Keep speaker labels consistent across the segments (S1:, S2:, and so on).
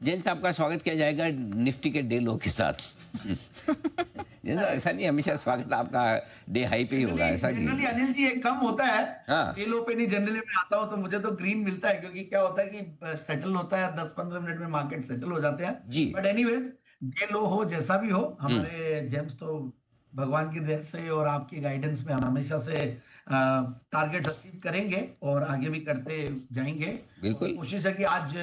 S1: जैन साहब का स्वागत किया जाएगा निफ्टी के डे लो के साथ। जैन साहब ऐसा नहीं, हमेशा स्वागत आपका डे हाई पे ही होगा, ऐसा नहीं।
S2: जनरली अनिल जी एक कम होता है।
S1: हाँ
S2: डे लो पे नहीं, जनरली मैं आता हूँ तो मुझे तो ग्रीन मिलता है, क्योंकि क्या होता है कि सेटल होता है 10-15 मिनट में, मार्केट सेटल हो जाते हैं।
S1: जी।
S2: बट एनीवेज, डे लो हो जैसा भी हो,
S1: हम्म।
S2: हमारे जेम्स तो भगवान की दया से और आपकी गाइडेंस में हम हमेशा से टारगेट अचीव करेंगे और आगे भी करते जाएंगे। और
S1: बिल्कुल।
S2: कोशिश है कि आज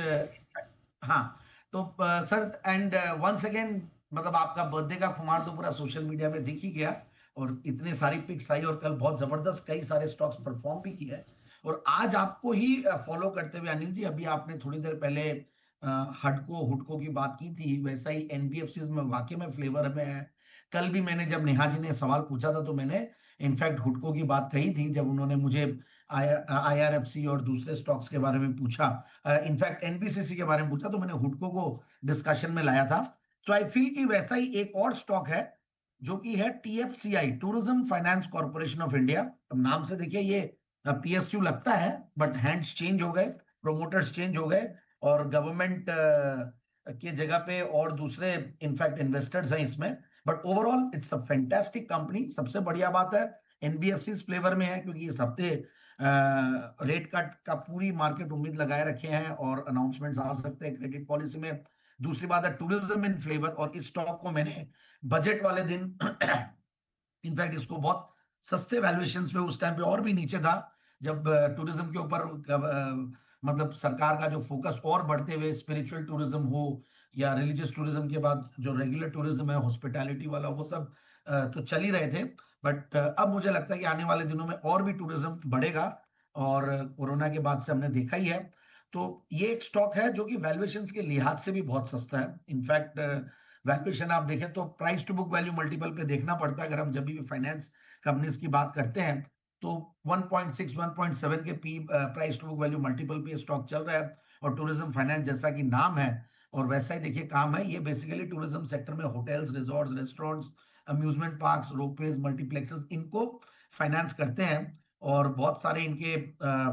S2: हाँ, तो सर एंड वंस अगेन, मतलब आपका बर्थडे का खुमार तो पूरा सोशल मीडिया में दिख ही गया, और इतनी सारी पिक्स आई, और कल बहुत जबरदस्त कई सारे स्टॉक्स परफॉर्म भी किया है। और आज आपको ही फॉलो करते हुए अनिल जी, अभी आपने थोड़ी देर पहले हडको हुडको की बात की थी, वैसा ही एनबीएफसी में वाकई में फ्लेवर में है। कल भी मैंने जब नेहा जी ने सवाल पूछा था तो मैंने इनफैक्ट हुडको की बात कही थी, जब उन्होंने मुझे आईआरएफसी और दूसरे स्टॉक्स के बारे में पूछा, इनफैक्ट एनबीसीसी के बारे में पूछा, तो मैंने हुडको को डिस्कशन में लाया था। तो आई फील कि वैसा ही एक और स्टॉक है जो कि है TFCI, tourism finance corporation of India. अब नाम से देखिए ये पीएसयू लगता है, बट हैंड्स चेंज हो गए, प्रोमोटर्स चेंज हो गए, और गवर्नमेंट के जगह पे और दूसरे इनफैक्ट इन्वेस्टर्स हैं इसमें। But overall it's a fantastic company. सबसे बढ़िया बात है एनबीएफसी फ्लेवर में है, क्योंकि इस हफ्ते रेट कट का पूरी मार्केट उम्मीद लगाए रखे हैं और अनाउंसमेंट्स आ सकते हैं क्रेडिट पॉलिसी में। दूसरी बात है टूरिज्म इन फ्लेवर, और इस स्टॉक को मैंने बजट वाले दिन इनफैक्ट इसको बहुत सस्ते वैल्यूएशंस पे उस टाइम पे और भी नीचे था, जब टूरिज्म के ऊपर मतलब सरकार का जो फोकस और बढ़ते हुए स्पिरिचुअल टूरिज्म हो या रिलीजियस टूरिज्म के बाद जो रेगुलर टूरिज्म है, हॉस्पिटैलिटी वाला, वो सब तो चल ही रहे थे। बट अब मुझे लगता है कि आने वाले दिनों में और भी टूरिज्म बढ़ेगा, और कोरोना के बाद से हमने देखा ही है। तो ये एक स्टॉक है जो कि वैल्यूएशंस के लिहाज से भी बहुत सस्ता है। इनफैक्ट वैल्यूएशन आप देखें तो price to book value multiple पे देखना पड़ता है, अगर हम जब भी फाइनेंस कंपनीज की बात करते हैं तो 1.6 1.7 के P price to book value multiple पे स्टॉक चल रहा है। और टूरिज्म फाइनेंस जैसा कि नाम है और वैसा ही देखिए काम है, ये बेसिकली टूरिज्म सेक्टर में hotels, resorts, restaurants, amusement parks, ropeways, multiplexes, इनको फाइनेंस करते हैं। और बहुत सारे इनके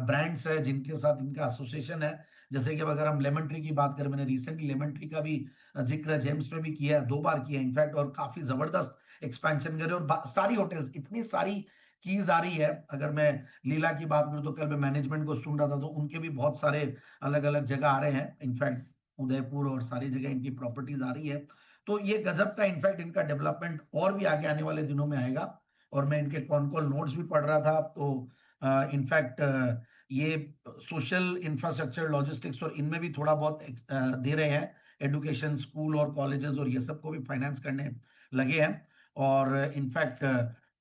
S2: ब्रांड्स है जिनके साथ इनका एसोसिएशन है। जैसे कि अगर हम लेमन ट्री की बात करें, मैंने रिसेंटली लेमन ट्री का भी जिक्र जेम्स पे भी किया है, 2 बार किया इनफैक्ट, और काफी जबरदस्त एक्सपेंशन करे, और सारी होटल्स, इतनी सारी कीज आ रही है। अगर मैं लीला की बात करूं तो कल मैं मैनेजमेंट को सुन रहा था, तो उनके भी बहुत सारे अलग अलग जगह आ रहे हैं, इनफैक्ट उदयपुर और सारी जगह इनकी प्रॉपर्टीज आ रही है। तो ये गजब का इनफैक्ट इनका डेवलपमेंट और भी आगे आने वाले दिनों में आएगा। और मैं इनके कॉन कॉल नोट्स भी पढ़ रहा था, तो इनफैक्ट ये सोशल इंफ्रास्ट्रक्चर, लॉजिस्टिक्स और इनमें भी थोड़ा बहुत दे रहे हैं, एजुकेशन, स्कूल और कॉलेजेस और ये सब को भी फाइनेंस करने लगे हैं। और इनफैक्ट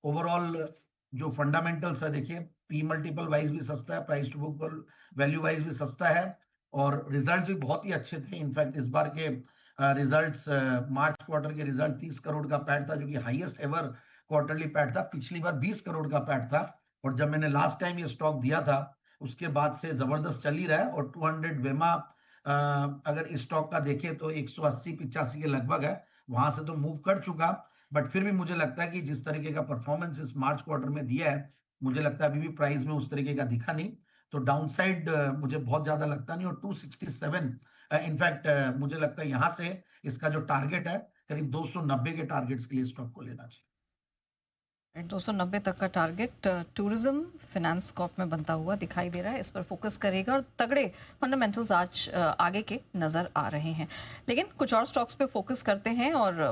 S2: ओवरऑल जो फंडामेंटल्स है, देखिए पी मल्टीपल वाइज भी सस्ता है, price to book value wise भी सस्ता है, और रिजल्ट्स भी बहुत ही अच्छे थे। इनफैक्ट इस बार के रिजल्ट्स, मार्च क्वार्टर के रिजल्ट 30 करोड़ का पैट था, जो कि हाईएस्ट एवर क्वार्टरली पैट था। पिछली बार 20 करोड़ का पैट था, और जब मैंने लास्ट टाइम ये स्टॉक दिया था उसके बाद से जबरदस्त चल ही रहा है। और 200 वेमा अगर इस स्टॉक का देखें तो 180-85 के लगभग है, वहां से तो मूव कर चुका। बट फिर भी मुझे लगता है कि जिस तरीके का परफॉर्मेंस इस मार्च क्वार्टर में दिया है, मुझे लगता है अभी भी प्राइस में उस तरीके का दिखा नहीं, तो डाउनसाइड मुझे बहुत ज्यादा लगता नहीं। और 267 इनफैक्ट मुझे लगता है यहां से इसका जो टारगेट है, करीब 290 के टारगेट्स के लिए स्टॉक को लेना चाहिए।
S3: 290 तक का टारगेट टूरिज्म फाइनेंस कॉर्प में बनता हुआ दिखाई दे रहा है, इस पर फोकस करेगा, और तगड़े फंडामेंटल्स आज आगे के नजर आ रहे हैं। लेकिन कुछ और स्टॉक्स पे फोकस करते हैं और